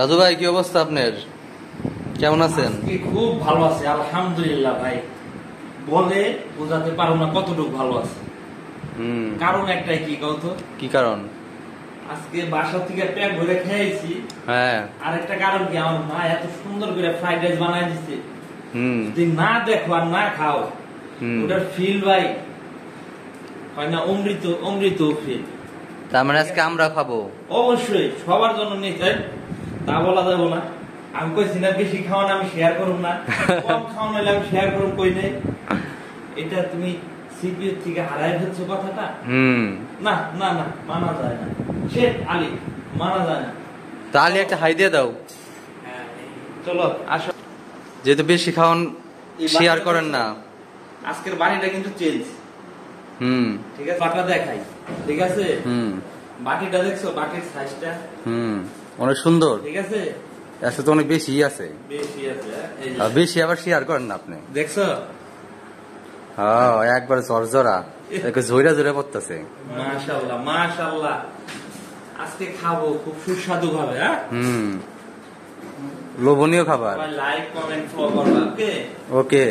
রাজু ভাই, কি অবস্থা আপনার? কেমন আছেন? খুব ভালো আছে আলহামদুলিল্লাহ ভাই। বলে বোঝাতে পারো না কতটুকু ভালো আছে। কারণ একটাই, কি কত? কি কারণ? আজকে বাসা থেকে পেট ভরে খেয়েছি। হ্যাঁ। আর একটা কারণ কি, আমার মা এত সুন্দর করে ফ্রাইড রাইস বানায় দিচ্ছে। যদি না দেখো আর না খাও, ওটার ফিল ভাই হয় না অমৃত অমৃত ফিল। তার মানে আজকে আমরা খাবো? অবশ্যই, সবার জন্য নিয়ে চাই, তা বলা যাবো না। আমি কইছি না বেশি খাওয়ান আমি শেয়ার করুম না, কম খাওয়ান হইলে আমি শেয়ার করুম কই নাই। এটা তুমি সিপিইউ থেকে হারাই ফেলছো কথাটা। না না না, মানা যায় না। সে আলী মানা যায় না। তা আলী একটা হাই দিয়ে দাও। চলো আসো। যেহেতু বেশি খাওয়ান শেয়ার করেন না। আজকের বাড়িটা কিন্তু চেঞ্জ। ঠিক আছে, বাটা দেখাই। ঠিক আছে, বাটিটা দেখছো, বাটির সাইজটা অনেক সুন্দর। ঠিক আছে, এসে তো অনেক বেশি আছে। বেশি আছে, বেশি আবার শেয়ার করেন না আপনি। দেখছো? হ্যাঁ, একবার ঝরঝরা ঝইরা ঝরে পড়তেছে। মাশাআল্লাহ মাশাআল্লাহ। আজকে খাবো খুব সুস্বাদু ভাবে। হ্যাঁ, লোভনীয় খাবার। লাইক কমেন্ট ফলো করবা। ওকে ওকে।